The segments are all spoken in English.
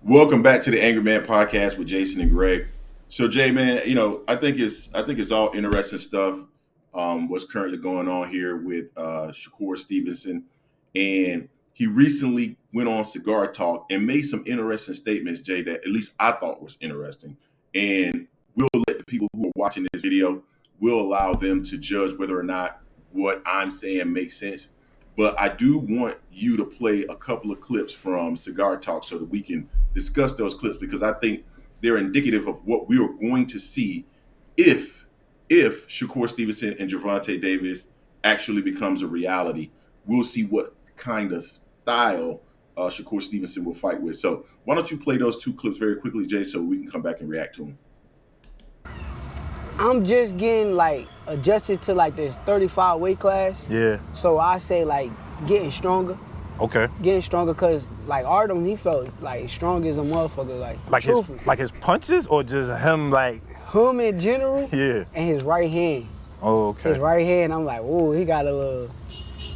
Welcome back to the Angry Man Podcast with Jason and Greg. So Jay, man, I think it's all interesting stuff. What's currently going on here with Shakur Stevenson, and he recently went on Cigar Talk and made some interesting statements, Jay, that at least I thought was interesting. And we'll let the people who are watching this video, we'll allow them to judge whether or not what I'm saying makes sense. But I do want you to play a couple of clips from Cigar Talk so that we can discuss those clips because I think they're indicative of what we are going to see if Shakur Stevenson and Gervonta Davis actually becomes a reality. We'll see what kind of style Shakur Stevenson will fight with. So why don't you play those two clips very quickly, Jay, so we can come back and react to them. I'm just getting like adjusted to like this 35 weight class. Yeah. So I say like getting stronger. Okay. Getting stronger because like Artem, he felt like strong as a motherfucker. Like his punches or just him like him in general. Yeah. And his right hand. Oh, okay. His right hand, I'm like, oh, he got a little.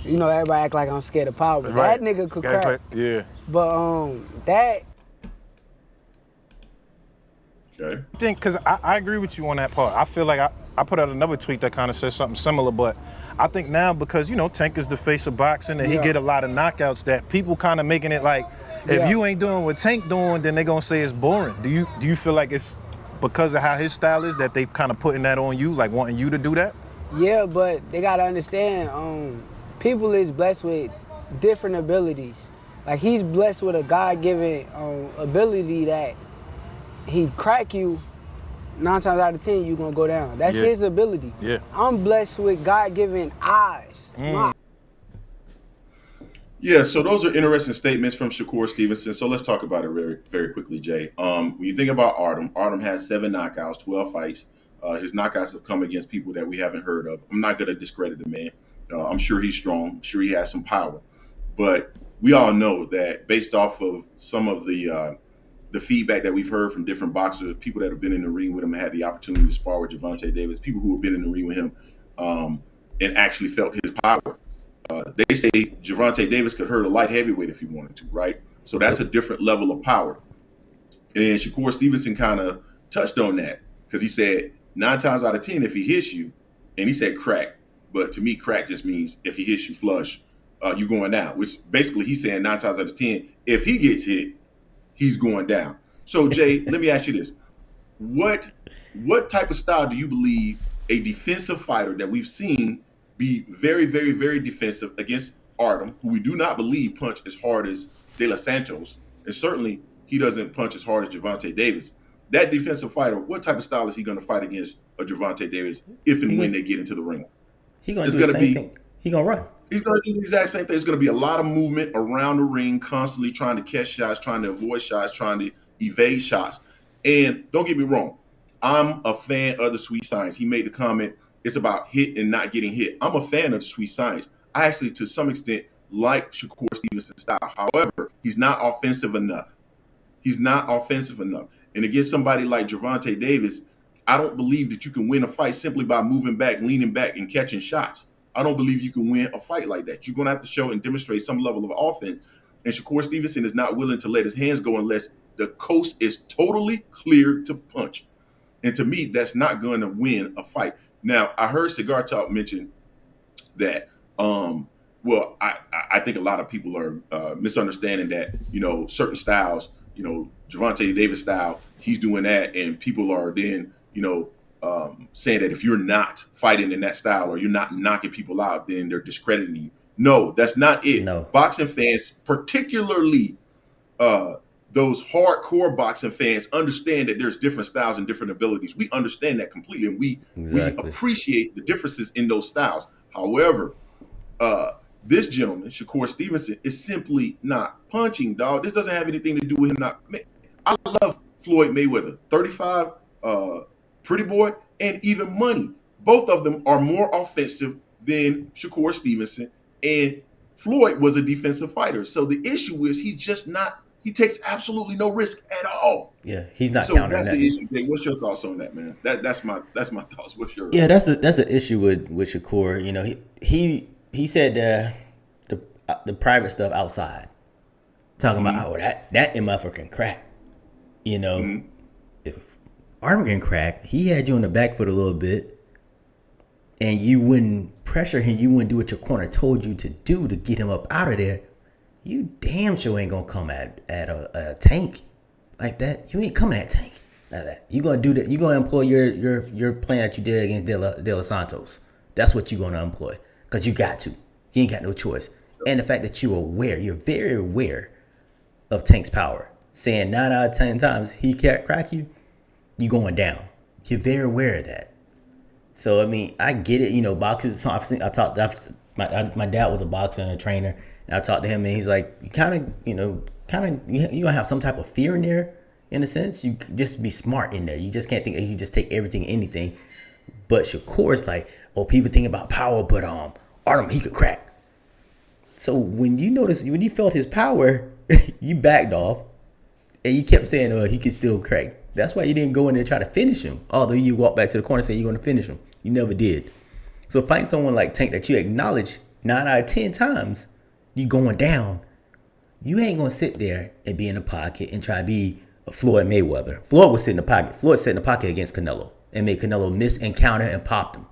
You know, everybody act like I'm scared of power, but Right. that nigga could crack. Yeah. But that. Okay. I think because I agree with you on that part. I feel like I put out another tweet that kind of says something similar, but I think now because, you know, Tank is the face of boxing and he get a lot of knockouts that people kind of making it like, if you ain't doing what Tank doing, then they going to say it's boring. Do you feel like it's because of how his style is that they kind of putting that on you, like wanting you to do that? Yeah, but they got to understand, people is blessed with different abilities. Like he's blessed with a God-given ability that he crack you, 9 times out of 10, you're going to go down. That's his ability. Yeah. I'm blessed with God-given eyes. Yeah, so those are interesting statements from Shakur Stevenson. So let's talk about it very, very quickly, Jay. When you think about Artem has 7 knockouts, 12 fights. His knockouts have come against people that we haven't heard of. I'm not going to discredit the man. I'm sure he's strong. I'm sure he has some power. But we all know that based off of some of the feedback that we've heard from different boxers, people that have been in the ring with him and had the opportunity to spar with Gervonta Davis, people who have been in the ring with him and actually felt his power. They say Gervonta Davis could hurt a light heavyweight if he wanted to, right? So that's a different level of power. And Shakur Stevenson kind of touched on that because he said 9 times out of 10, if he hits you, and he said crack, but to me, crack just means if he hits you flush, you're going down, which basically he's saying 9 times out of 10, if he gets hit, he's going down. So Jay, let me ask you this. What type of style do you believe a defensive fighter that we've seen be very, very, very defensive against Artem, who we do not believe punch as hard as De Los Santos, and certainly he doesn't punch as hard as Gervonta Davis. That defensive fighter, what type of style is he going to fight against a Gervonta Davis if and when they get into the ring? He's going to do the same thing. He's going to run. He's going to do the exact same thing. There's going to be a lot of movement around the ring, constantly trying to catch shots, trying to avoid shots, trying to evade shots. And don't get me wrong, I'm a fan of the sweet science. He made the comment, it's about hit and not getting hit. I'm a fan of the sweet science. I actually, to some extent, like Shakur Stevenson's style. However, he's not offensive enough. And against somebody like Gervonta Davis, I don't believe that you can win a fight simply by moving back, leaning back, and catching shots. I don't believe you can win a fight like that. You're going to have to show and demonstrate some level of offense. And Shakur Stevenson is not willing to let his hands go unless the coast is totally clear to punch. And to me, that's not going to win a fight. Now, I heard Cigar Talk mention that, I think a lot of people are misunderstanding that, certain styles, Gervonta Davis style, he's doing that. And people are then, saying that if you're not fighting in that style or you're not knocking people out, then they're discrediting you. No, that's not it. No. Boxing fans, particularly those hardcore boxing fans, understand that there's different styles and different abilities. We understand that completely, and we appreciate the differences in those styles. However, this gentleman, Shakur Stevenson, is simply not punching, dog. This doesn't have anything to do with him not. I love Floyd Mayweather, 35, Pretty Boy, and even Money. Both of them are more offensive than Shakur Stevenson, and Floyd was a defensive fighter. So the issue is he's just not. He takes absolutely no risk at all. Yeah, he's not so countering that's that. the issue. Dave, what's your thoughts on that, man? That's my thoughts. What's your that's the issue with Shakur. He said the private stuff outside, talking about that MFer can crack. You know, Mhm. if Artem can crack, he had you on the back foot a little bit, and you wouldn't pressure him, you wouldn't do what your corner told you to do to get him up out of there. You damn sure ain't gonna come at a Tank like that. You ain't coming at Tank like that. You gonna do that. You gonna employ your plan that you did against De Los Santos. That's what you gonna employ because you got to. You ain't got no choice. And the fact that you're very aware of Tank's power. Saying 9 out of 10 times he can't crack you, you going down. You're very aware of that. So I mean, I get it. You know, boxers. So my dad was a boxer and a trainer, and I talked to him, and he's like, you kind of, you gonna have some type of fear in there, in a sense. You just be smart in there. You just can't think. You just take everything, anything. But Shakur's like, oh, people think about power, but Artem, he could crack. So when you felt his power, you backed off, and you kept saying, oh, he could still crack. That's why you didn't go in there and try to finish him. Although you walked back to the corner saying you're going to finish him. You never did. So fight someone like Tank that you acknowledge 9 out of 10 times you going down. You ain't going to sit there and be in the pocket and try to be a Floyd Mayweather. Floyd was sitting in the pocket. Floyd sat in the pocket against Canelo and made Canelo miss and counter and popped him.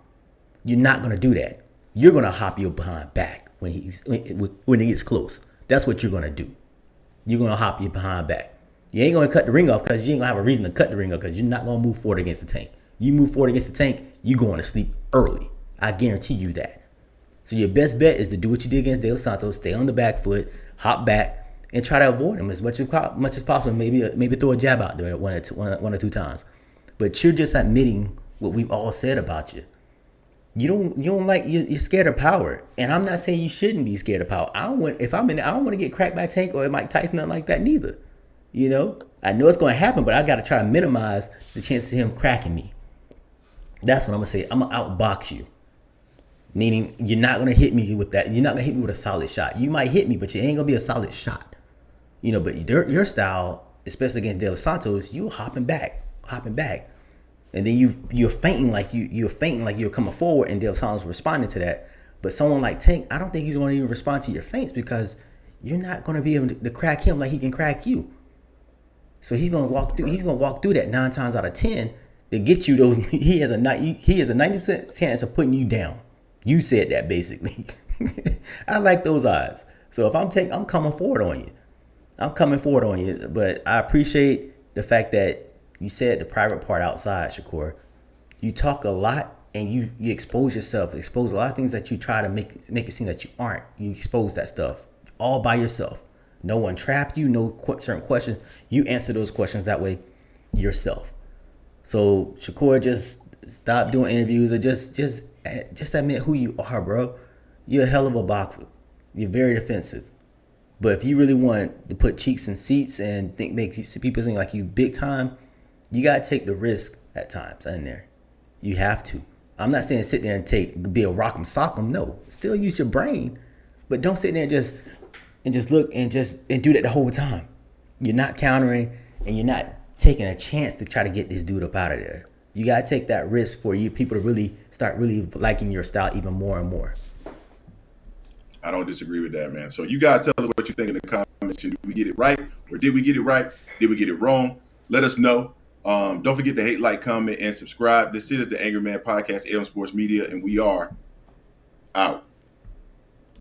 You're not going to do that. You're going to hop your behind back when he gets close. That's what you're going to do. You're going to hop your behind back. You ain't going to cut the ring off because you ain't going to have a reason to cut the ring off because you're not going to move forward against the Tank. You move forward against the Tank, you going to sleep early. I guarantee you that. So your best bet is to do what you did against De Los Santos, stay on the back foot, hop back, and try to avoid him as much as possible. Maybe throw a jab out there one or two times. But you're just admitting what we've all said about you. You don't like you're scared of power, and I'm not saying you shouldn't be scared of power. I don't want to get cracked by Tank or Mike Tyson, nothing like that neither. You know, I know it's going to happen, but I got to try to minimize the chances of him cracking me. That's what I'm gonna say. I'm gonna outbox you, meaning you're not gonna hit me with that. You're not gonna hit me with a solid shot. You might hit me, but you ain't gonna be a solid shot. You know, but your style, especially against De Los Santos, you hopping back, and then you're fainting like you're coming forward, and De Los Santos responding to that. But someone like Tank, I don't think he's gonna even respond to your feints because you're not gonna be able to crack him like he can crack you. So he's gonna walk through that 9 times out of 10 to get you those. He has a 90% chance of putting you down. You said that basically. I like those odds. So if I'm coming forward on you. But I appreciate the fact that you said the private part outside, Shakur. You talk a lot and you expose yourself, expose a lot of things that you try to make it seem that you aren't. You expose that stuff all by yourself. No one trapped you. No certain questions. You answer those questions that way yourself. So Shakur, just stop doing interviews or just admit who you are, bro. You're a hell of a boxer. You're very defensive. But if you really want to put cheeks in seats and make people think like you big time, you gotta take the risk at times in there. You have to. I'm not saying sit there and be a rock'em sock'em. No, still use your brain, but don't sit there and just look and do that the whole time. You're not countering and you're not taking a chance to try to get this dude up out of there. You gotta take that risk for you people to really start liking your style even more and more. I don't disagree with that, man. So you guys tell us what you think in the comments. Did we get it right, or did we get it right? Did we get it wrong? Let us know. Don't forget to hate, like, comment, and subscribe. This is the Angry Man Podcast, AM Sports Media, and we are out.